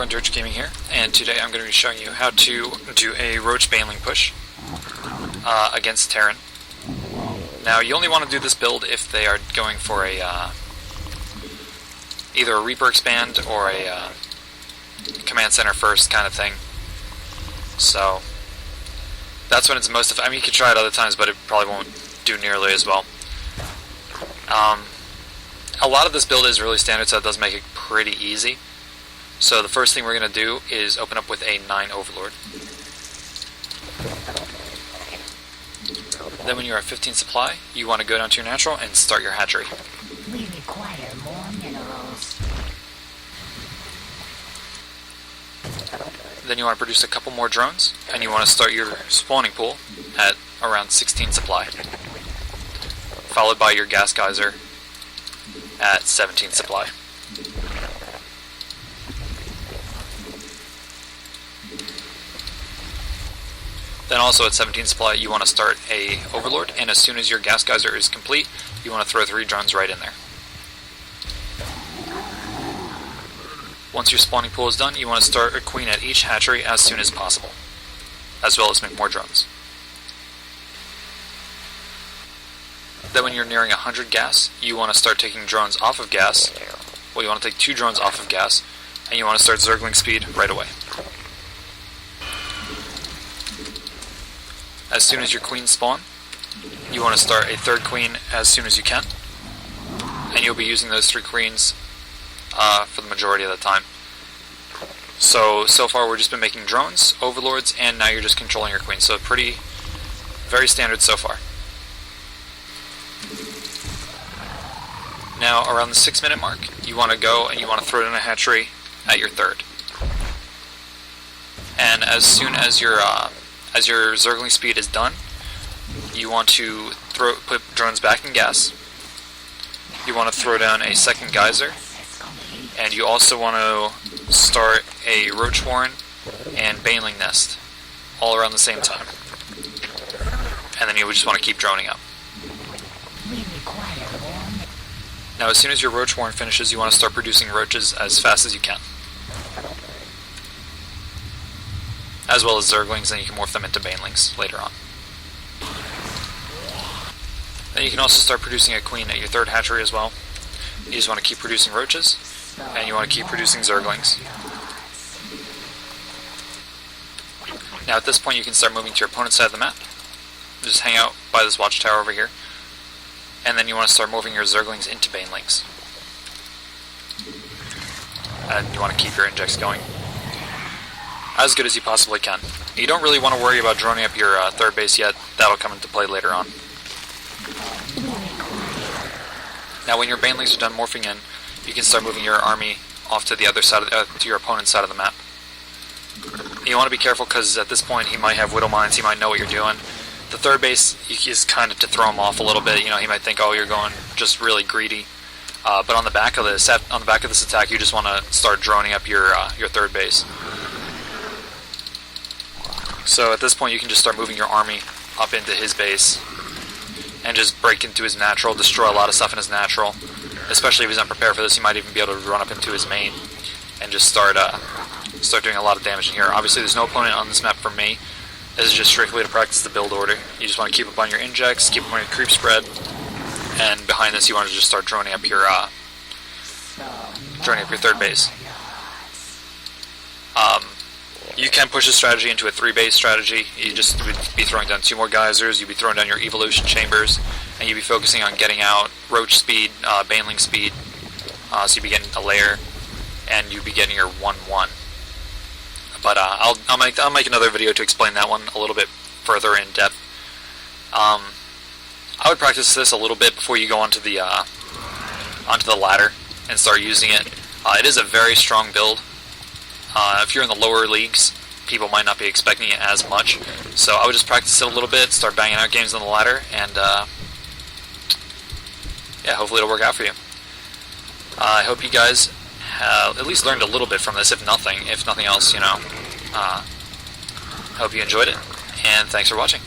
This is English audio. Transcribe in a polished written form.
everyone, DirgeGaming here, and today I'm going to be showing you how to do a Roach Baneling push against Terran. Now, you only want to do this build if they are going for a either a Reaper expand or a command center first kind of thing. So that's when it's most effective. I mean, you could try it other times, but it probably won't do nearly as well. A lot of this build is really standard, so it does make it pretty easy. So the first thing we're going to do is open up with a 9 Overlord. Then when you're at 15 supply, you want to go down to your natural and start your hatchery. We require more minerals. Then you want to produce a couple more drones, and you want to start your spawning pool at around 16 supply. Followed by your gas geyser at 17 supply. Then also at 17 supply you want to start a Overlord, and as soon as your gas geyser is complete, you want to throw 3 drones right in there. Once your spawning pool is done, you want to start a queen at each hatchery as soon as possible, as well as make more drones. Then when you're nearing 100 gas, you want to start taking drones off of gas. Well, you want to take 2 drones off of gas, and you want to start Zergling Speed right away. As soon as your queens spawn, you want to start a 3rd queen as soon as you can, and you'll be using those 3 queens for the majority of the time. So far we've just been making drones, overlords, and now you're just controlling your queens. So very standard so far. Now around the 6-minute mark, you want to go and you want to throw in a hatchery at your 3rd. And as soon as your Zergling Speed is done, you want to put drones back in gas. You want to throw down a 2nd geyser, and you also want to start a Roach Warren and Baneling nest all around the same time. And then you would just want to keep droning up. Now as soon as your Roach Warren finishes, you want to start producing Roaches as fast as you can, as well as Zerglings, and you can morph them into Banelings later on. Then you can also start producing a queen at your 3rd hatchery as well. You just want to keep producing Roaches, and you want to keep producing Zerglings. Now at this point you can start moving to your opponent's side of the map. Just hang out by this watchtower over here. And then you want to start moving your Zerglings into Banelings. And you want to keep your injects going as good as you possibly can. You don't really want to worry about droning up your 3rd base yet. That'll come into play later on. Now when your Banelings are done morphing in, you can start moving your army off to the other side of to your opponent's side of the map. You want to be careful because at this point he might have Widow Mines, he might know what you're doing. The 3rd base is kind of to throw him off a little bit. You know, he might think, oh, you're going just really greedy. But on the back of this attack, you just want to start droning up your 3rd base. So at this point, you can just start moving your army up into his base and just break into his natural, destroy a lot of stuff in his natural. Especially if he's unprepared for this, he might even be able to run up into his main and just start doing a lot of damage in here. Obviously, there's no opponent on this map for me. This is just strictly to practice the build order. You just want to keep up on your injects, keep up on your creep spread, and behind this you want to just start droning up your 3rd base. You can push this strategy into a 3-base strategy. You just would be throwing down 2 more geysers, you'd be throwing down your evolution chambers, and you'd be focusing on getting out Roach speed, Baneling speed, so you'd be getting a layer, and you'd be getting your 1-1. But I'll make another video to explain that one a little bit further in depth. I would practice this a little bit before you go onto the ladder and start using it. It is a very strong build. If you're in the lower leagues, people might not be expecting it as much. So I would just practice it a little bit, start banging out games on the ladder, and yeah, hopefully it'll work out for you. I hope you guys at least learned a little bit from this, if nothing else, you know. Hope you enjoyed it, and thanks for watching.